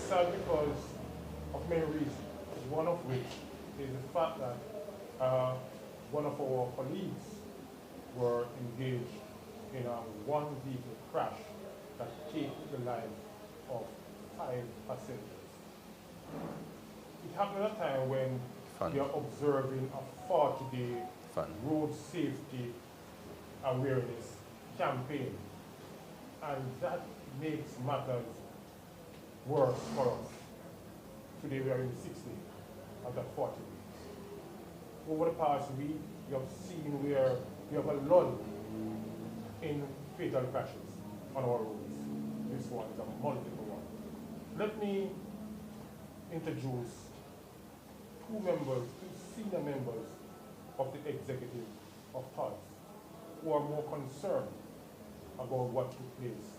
sad because of many reasons, one of which is the fact that one of our colleagues were engaged in a one-vehicle crash that took the life of 5 passengers. It happened at a time when we are observing a 40-day road safety awareness campaign, and that makes matters worse for us. Today we are in 60 of that 40 weeks. Over the past week, we have seen where we have a lull in fatal crashes on our roads. This one is a multiple one. Let me introduce two senior members of the executive of TODS who are more concerned about what took place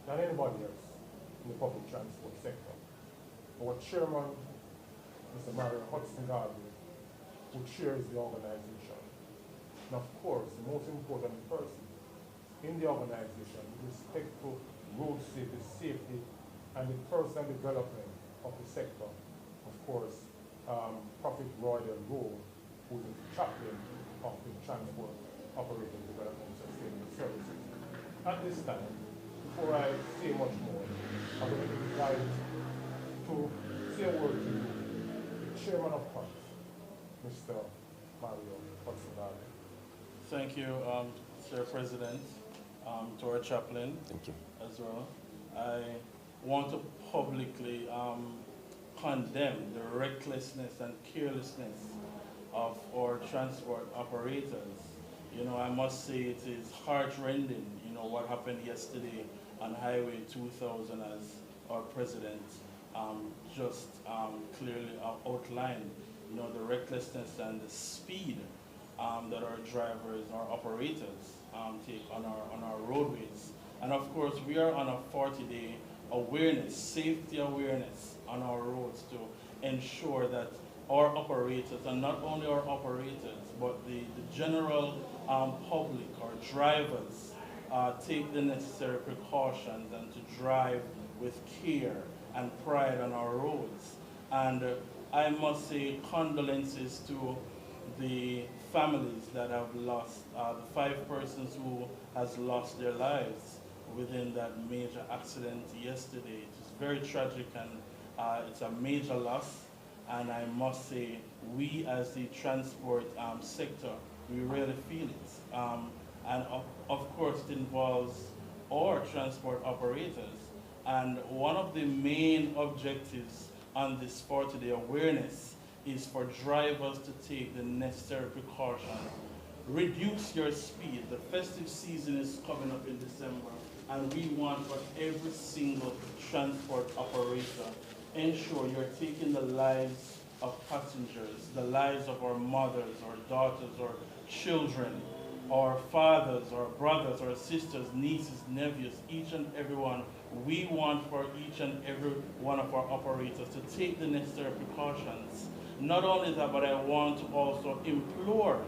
than anybody else in the public transport sector. Our chairman, Mr. Mario Hudson Garvey, who chairs the organization. And of course, the most important person in the organization with respect to road safety and the personal development of the sector. Of course, Prophet Roydel, Rowe, who is the chaplain of the Transport Operating Development and Sustainable Services. At this time, before I say much more, I'm going to invite to say a word to you, the chairman of TODS, Mr. Mario Hudson. Thank you, Sir President, to our chaplain. Thank you. As well. I want to publicly condemn the recklessness and carelessness of our transport operators. You know, I must say it is heart-rending, you know, what happened yesterday on Highway 2000 as our president just clearly outlined, you know, the recklessness and the speed that our drivers, our operators take on our roadways. And of course, we are on a 40-day awareness, safety awareness on our roads to ensure that our operators, and not only our operators, but the general public, our drivers, take the necessary precautions and to drive with care and pride on our roads. And I must say condolences to the families that have lost, the 5 persons who has lost their lives within that major accident yesterday. It is very tragic and it's a major loss. And I must say, we as the transport sector, we really feel it. And of course, it involves our transport operators. And one of the main objectives on this 40-day awareness is for drivers to take the necessary precaution. Reduce your speed. The festive season is coming up in December, and we want for every single transport operator, ensure you're taking the lives of passengers, the lives of our mothers, our daughters, our children, our fathers, our brothers, our sisters, nieces, nephews, each and every one. We want for each and every one of our operators to take the necessary precautions. Not only that, but I want to also implore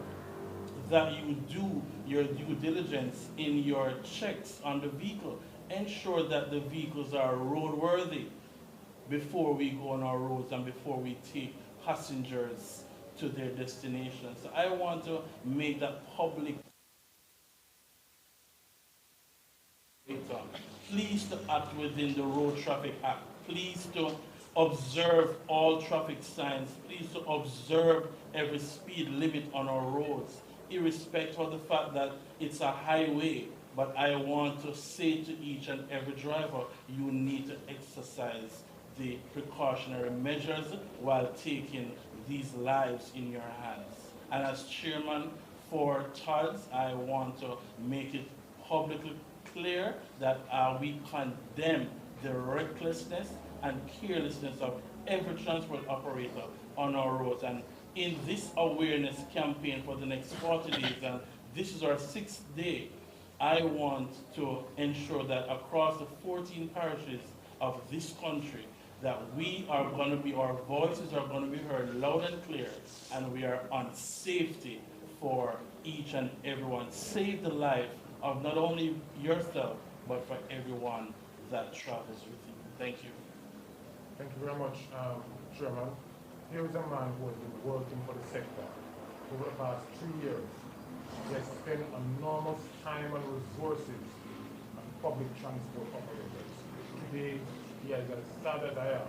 that you do your due diligence in your checks on the vehicle. Ensure that the vehicles are roadworthy before we go on our roads and before we take passengers to their destinations. So I want to make that public. Please to act within the Road Traffic Act. Please to observe all traffic signs. Please to observe every speed limit on our roads, irrespective of the fact that it's a highway. But I want to say to each and every driver, you need to exercise the precautionary measures while taking these lives in your hands. And as chairman for TODS, I want to make it publicly clear that we condemn the recklessness and carelessness of every transport operator on our roads. And in this awareness campaign for the next 40 days, and this is our 6th day, I want to ensure that across the 14 parishes of this country, that we are going to be, our voices are going to be heard loud and clear, and we are on safety for each and everyone. Save the life of not only yourself, but for everyone that travels with you. Thank you. Thank you very much, Chairman. Here is a man who has been working for the sector over the past 2 years. He has spent enormous time and resources on public transport operators. Today, he has a sad dire,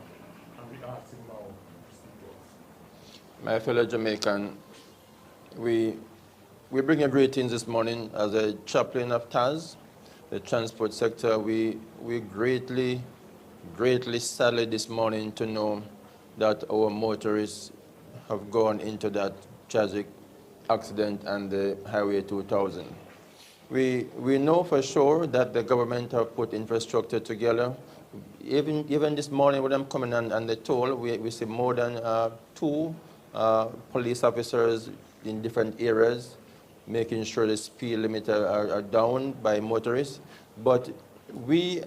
and we ask him now to speak to us. My fellow Jamaican, we bring you greetings this morning as a chaplain of TAS, the transport sector. We greatly saddened this morning to know that our motorists have gone into that tragic accident on the Highway 2000. We know for sure that the government have put infrastructure together. Even this morning when I'm coming on the toll, we see more than 2 police officers in different areas making sure the speed limit are down by motorists. But we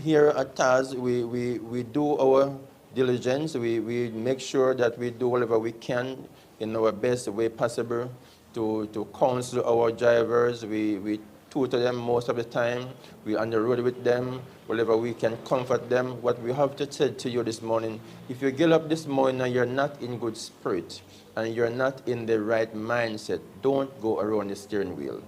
here at TAS, we do our diligence. We make sure that we do whatever we can in our best way possible to counsel our drivers. We tutor them most of the time. We're on the road with them, wherever we can comfort them. What we have to say to you this morning, if you get up this morning and you're not in good spirit and you're not in the right mindset, don't go around the steering wheel.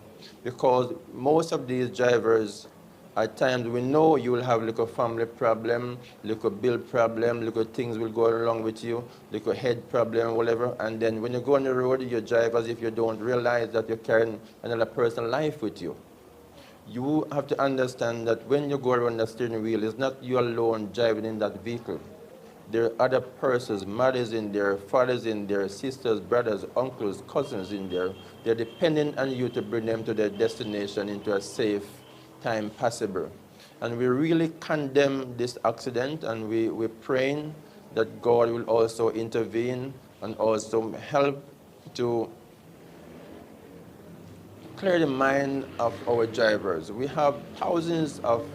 Because most of these drivers, at times we know you will have little family problem, little bill problem, little things will go along with you, little head problem, whatever. And then when you go on the road, you drive as if you don't realize that you're carrying another person's life with you. You have to understand that when you go around the steering wheel, it's not you alone driving in that vehicle. There are other persons, mothers in there, fathers in there, sisters, brothers, uncles, cousins in there. They're depending on you to bring them to their destination into a safe time possible. And we really condemn this accident, and we're praying that God will also intervene and also help to clear the mind of our drivers. We have thousands of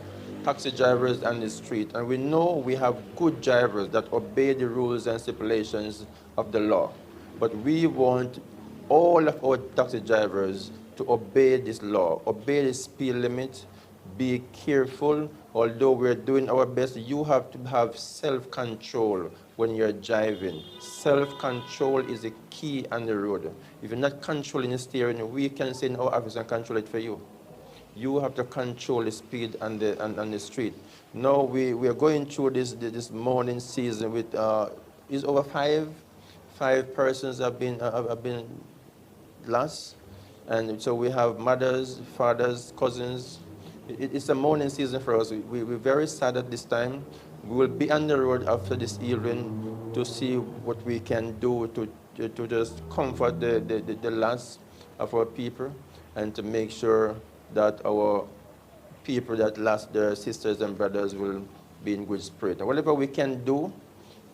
taxi drivers on the street, and we know we have good drivers that obey the rules and stipulations of the law. But we want all of our taxi drivers to obey this law, obey the speed limit, be careful. Although we're doing our best, you have to have self-control when you're driving. Self-control is the key on the road. If you're not controlling the steering, we can send our officer and control it for you. You have to control the speed on the street. Now we are going through this morning season with is over five persons have been lost, and so we have mothers, fathers, cousins. It's a mourning season for us. We're very sad at this time. We will be on the road after this evening to see what we can do to just comfort the loss of our people and to make sure that our people that lost their sisters and brothers will be in good spirit. And whatever we can do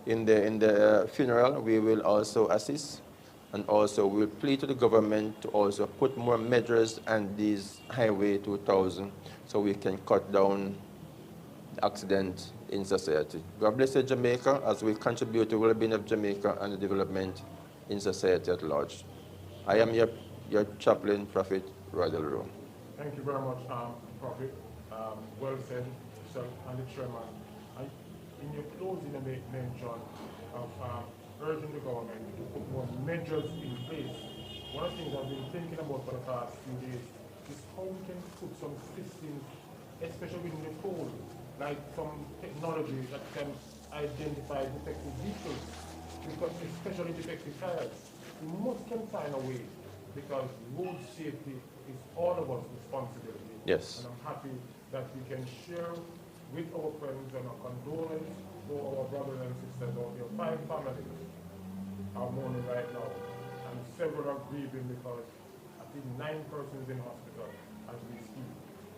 in the funeral, we will also assist, and also we'll plead to the government to also put more measures on these Highway 2000 so we can cut down the accident in society. God bless Jamaica as we contribute to the well-being of Jamaica and the development in society at large. I am your chaplain, Prophet Roydel Rowe. Thank you very much, Prophet. Well said, sir, and the chairman. In your closing, you make mention of urging the government to put more measures in place. One of the things I've been thinking about for the past few days is how we can put some systems, especially within the toll, like some technology that can identify defective vehicles, because especially defective tires. We can find a way, because road safety is all of us responsibility. Yes. And I'm happy that we can share with our friends and our condolence for our brothers and sisters out there. 5 families are mourning right now, and several are grieving because I think 9 persons in hospital as we speak.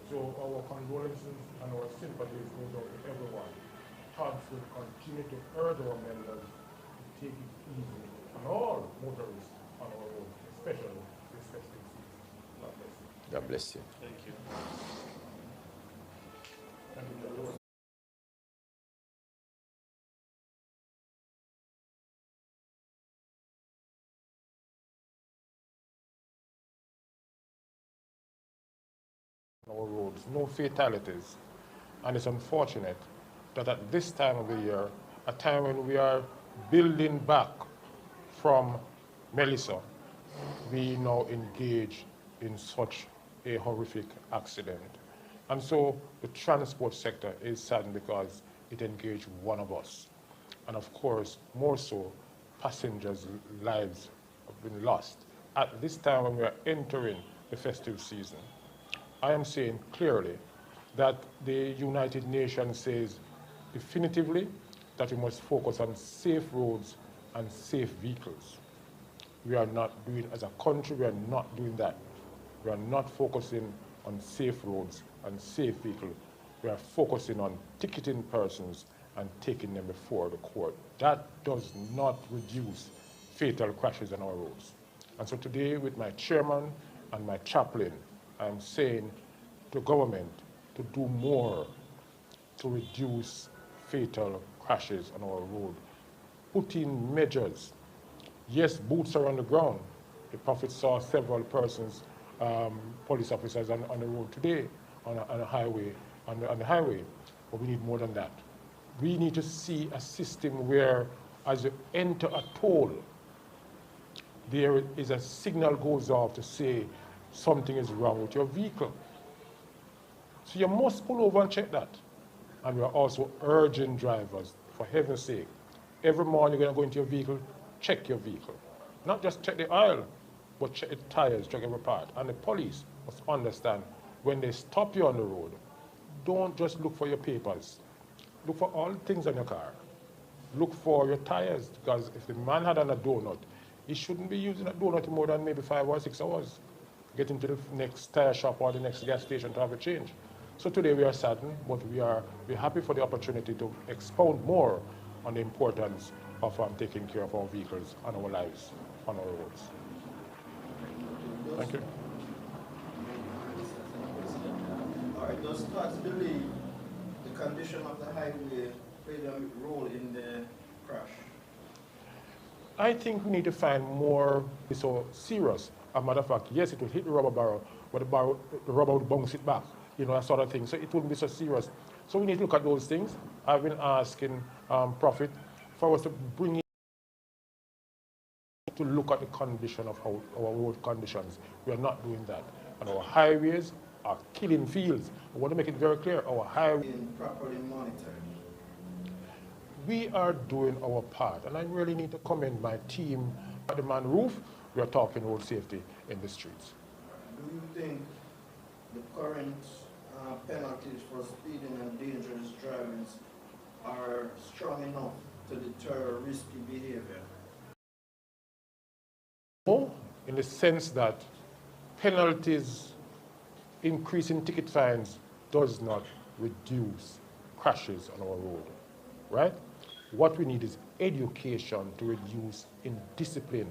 So our condolences and our sympathies goes out to everyone. Thoughts will continue to urge our members to take it easy on all motorists on our road, especially this festive season. God bless you. God bless you. Thank you. Thank you, Lord. Our roads, no fatalities. And it's unfortunate that at this time of the year, a time when we are building back from Melissa, we now engage in such a horrific accident. And so the transport sector is saddened because it engaged one of us. And of course, more so, passengers' lives have been lost. At this time when we are entering the festive season, I am saying clearly that the United Nations says definitively that we must focus on safe roads and safe vehicles. We are not doing, as a country, we are not doing that. We are not focusing on safe roads and safe vehicles. We are focusing on ticketing persons and taking them before the court. That does not reduce fatal crashes on our roads. And so today, with my chairman and my chaplain, I'm saying to government to do more to reduce fatal crashes on our road. Put in measures. Yes, boots are on the ground. The Prophet saw several persons, police officers on the road today, on the highway, but we need more than that. We need to see a system where, as you enter a toll, there is a signal goes off to say something is wrong with your vehicle. So you must pull over and check that. And we are also urging drivers, for heaven's sake, every morning you're going to go into your vehicle, check your vehicle. Not just check the oil, but check the tires, check every part. And the police must understand, when they stop you on the road, don't just look for your papers. Look for all things on your car. Look for your tires, because if the man had on a donut, he shouldn't be using a donut more than maybe 5 or 6 hours. Getting to the next tire shop or the next gas station to have a change. So today we are saddened, but we're happy for the opportunity to expound more on the importance of taking care of our vehicles and our lives on our roads. Thank you. All right, does Todd believe the condition of the highway played a role in the crash? I think we need to find more so serious. As a matter of fact, yes, it will hit the rubber barrel, but the rubber would bounce it back, that sort of thing. So it wouldn't be so serious. So we need to look at those things. I've been asking Prophet for us to bring in to look at the condition of how our road conditions. We are not doing that. And our highways are killing fields. I want to make it very clear, our highways properly monitored. We are doing our part, and I really need to commend my team. At the man roof, we are talking road safety in the streets. Do you think the current penalties for speeding and dangerous driving are strong enough to deter risky behavior? No, in the sense that penalties, increasing ticket fines, does not reduce crashes on our road, right? What we need is education to reduce indiscipline,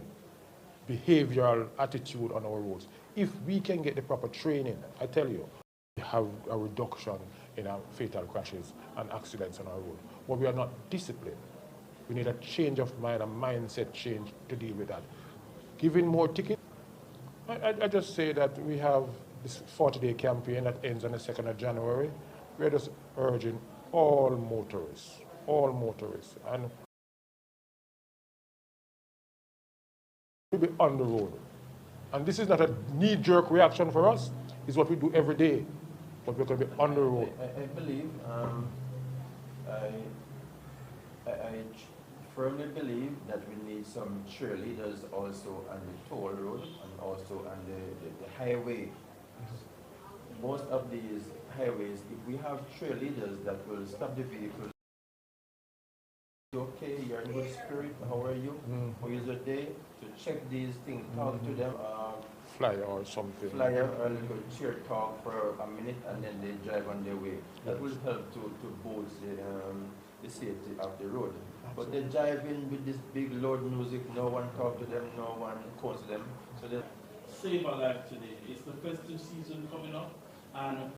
behavioral attitude on our roads. If we can get the proper training, I tell you, we have a reduction in our fatal crashes and accidents on our road. But we are not disciplined. We need a change of mind, a mindset change to deal with that. Giving more tickets, I just say that we have this 40-day campaign that ends on the 2nd of January. We're just urging all motorists, and we'll be on the road. And this is not a knee-jerk reaction for us. It's what we do every day, but we're going to be on the road. I believe, I firmly believe that we need some cheerleaders also on the toll road and also on the highway. Most of these highways, if we have cheerleaders that will stop the vehicles, okay, you're in good spirit, how are you? How is your day? To check these things, talk to them. Flyer or something. Flyer or a little cheer talk for a minute, and then they drive on their way. That will help to boost the safety of the road. But they drive in with this big loud music, no one talk to them, no one calls them. So they Save a life today. It's the festive season coming up, and